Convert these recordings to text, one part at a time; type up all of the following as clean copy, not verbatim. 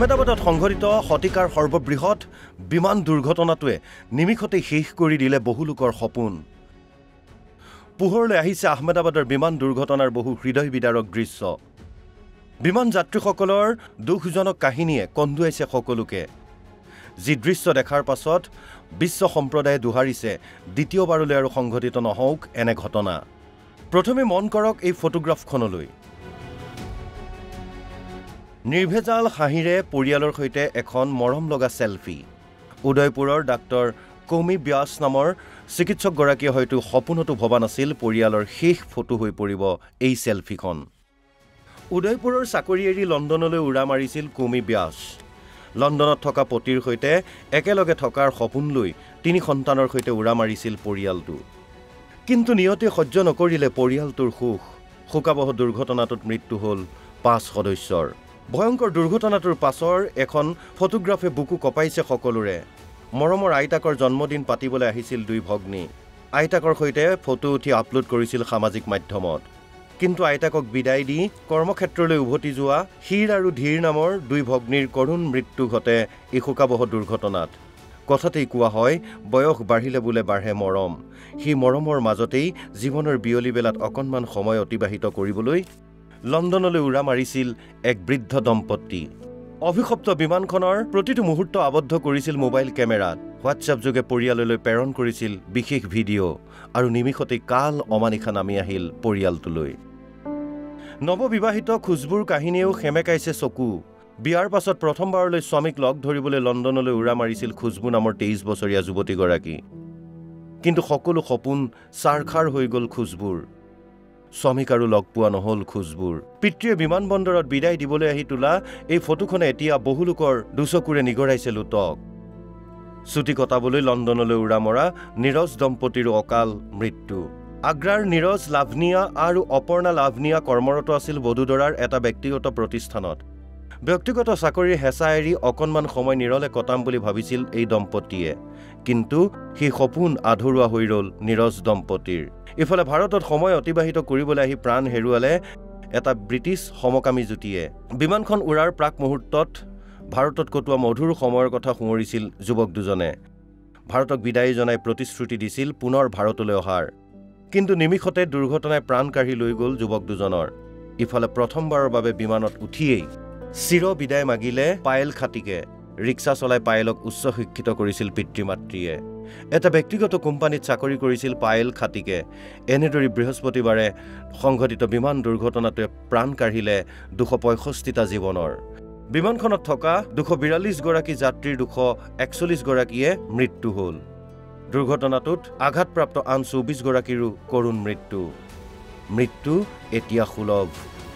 আহমেদাবাদত সংঘটিত শতিকাৰ সৰ্ববৃহৎ বিমান দুৰ্ঘটনাটোৱে নিমিষতে শেষ কৰি দিলে বহু লোকৰ সপোন। পোহৰলৈ আহিছে আহমেদাবাদৰ বিমান দুৰ্ঘটনাৰ বহু হৃদয় বিদাৰক দৃশ্য। বিমান যাত্ৰীসকলৰ দুখজনক কাহিনীয়ে কন্দুৱাইছে সকলোকে। যি দৃশ্য দেখাৰ পাছত বিশ্ব সম্প্ৰদায়ে দোহাৰিছে দ্বিতীয়বাৰলৈ আৰু সংঘটিত নহওক এনে ঘটনা। প্ৰথমে মন কৰক এই ফটোগ্ৰাফখনলৈ। নিৰ্ভেজাল হাঁহিৰে পৰিয়ালৰ সৈতে এখন মৰম লগা চেলফি। উদয়পুৰৰ ডাক্তৰ কৌমি ব্যাস নামৰ চিকিৎসকগৰাকীয়ে হয়তো সপোনতো ভবা নাছিল পৰিয়ালৰ শেষ ফটো হৈ পৰিব এই চেলফিখন। উদয়পুৰৰ চাকৰি এৰি লণ্ডনলৈ উৰা মাৰিছিল কৌমি ব্যাস। লণ্ডনত থকা পতিৰ সৈতে একেলগে থকাৰ সপোন লৈ 3 সন্তানৰ সৈতে উৰা মাৰিছিল পৰিয়ালটো। কিন্তু নিয়তে সহ্য নকৰিলে পৰিয়ালটোৰ শোকাবহ দুৰ্ঘটনাটোত মৃত্যু হ'ল 5 সদস্যৰ। ভয়ংকৰ দুৰ্ঘটনাটোৰ পাছৰ এখন ফটোগ্ৰাফে বুকু কঁপাইছে সকলোৰে। মৰমৰ আইতাকৰ জন্মদিন পাতিবলৈ আহিছিল 2 ভগ্নী। আইতাকৰ সৈতে ফটো উঠি আপলোড কৰিছিল সামাজিক মাধ্যমত। কিন্তু আইতাকক বিদায় দি কৰ্মক্ষেত্ৰলৈ উভতি যোৱা হীৰ আৰু ধীৰ নামৰ 2 ভগ্নীৰ কৰুণ মৃত্যু ঘটে এই শোকাবহ দুৰ্ঘটনাত। কথাতেই কোৱা হয়, বয়স বাঢ়িলে বোলে বাঢ়ে মৰম। সেই মৰমৰ মাজতেই জীৱনৰ বিয়লি বেলাত অকণমান সময় অতিবাহিত কৰিবলৈ লণ্ডনলৈ উৰা মাৰিছিল এক বৃদ্ধ দম্পতী। অভিশপ্ত বিমানখনৰ প্ৰতিটো মুহূৰ্ত আবদ্ধ কৰিছিল মোবাইল কেমেৰাত। হোৱাটছএপ যোগে পৰিয়াললৈ প্ৰেৰণ কৰিছিল বিশেষ ভিডিঅ' আৰু নিমিষতেই কাল অমানিশা নামি আহিল পৰিয়ালটোলৈ। নৱবিবাহিত খুজবুৰ কাহিনীয়েও সেমেকাইছে চকু। বিয়াৰ পাছত প্ৰথমবাৰলৈ স্বামীক লগ ধৰিবলৈ লণ্ডনলৈ উৰা মাৰিছিল খুজবু নামৰ 23 বছৰীয়া যুৱতীগৰাকী। কিন্তু সকলো সপোন ছাৰখাৰ হৈ গ'ল খুজবুৰ। স্বামীক আৰু লগ পোৱা নহ'ল খুজবুৰ। পিতৃয়ে বিমানবন্দৰত বিদায় দিবলৈ আহি তোলা এই ফটোখনে এতিয়া বহু লোকৰ দুচকুৰে নিগৰাইছে লোতক। ছুটি কটাবলৈ লণ্ডনলৈ উৰা মৰা নীৰজ দম্পতীৰো অকাল মৃত্যু। আগ্ৰাৰ নীৰজ লাভনিয়া আৰু অপৰ্ণা লাভনিয়া কৰ্মৰত আছিল বডোদৰাৰ এটা ব্যক্তিগত প্ৰতিষ্ঠানত। ব্যক্তিগত চাকৰিৰ হেঁচা এৰি অকণমান সময় নিৰলে কটাম বুলি ভাবিছিল এই দম্পতীয়ে। কিন্তু সেই সপোন আধৰুৱা হৈ ৰ'ল নীৰজ দম্পতীৰ। ইফালে ভাৰতত সময় অতিবাহিত কৰিবলৈ আহি প্ৰাণ হেৰুৱালে এটা ব্ৰিটিছ সমকামী যুটীয়ে। বিমানখন উৰাৰ প্ৰাক মুহূৰ্তত ভাৰতত কটোৱা মধুৰ সময়ৰ কথা সোঁৱৰিছিল যুৱক দুজনে। ভাৰতক বিদায় জনাই প্ৰতিশ্ৰুতি দিছিল পুনৰ ভাৰতলৈ অহাৰ। কিন্তু নিমিষতে দুৰ্ঘটনাই প্ৰাণ কাঢ়ি লৈ গ'ল যুৱক দুজনৰ। ইফালে প্ৰথমবাৰৰ বাবে বিমানত উঠিয়েই চিৰ বিদায় মাগিলে পায়েল খাটিকে। ৰিক্সা চলাই পায়েলক উচ্চ শিক্ষিত কৰিছিল পিতৃ মাতৃয়ে। এটা ব্যক্তিগত কোম্পানীত চাকৰি কৰিছিল পায়েল খাটিকে। এনেদৰে বৃহস্পতিবাৰে সংঘটিত বিমান দুৰ্ঘটনাটোৱে প্ৰাণ কাঢ়িলে 265টা জীৱনৰ। বিমানখনত থকা 242 গৰাকী যাত্ৰীৰ 241 গৰাকীয়ে মৃত্যু হ'ল। দুৰ্ঘটনাটোত আঘাতপ্ৰাপ্ত আন 24 গৰাকীৰো কৰুণ মৃত্যু এতিয়া সুলভ।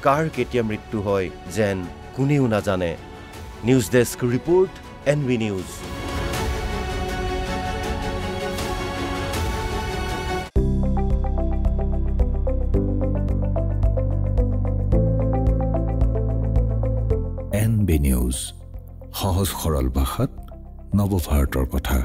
কাৰ কেতিয়া মৃত্যু হয় যেন কোনেও নাজানে। News desk report, NV news. NV news, সহজ সৰল ভাষাত নৱভাৰতৰ কথা।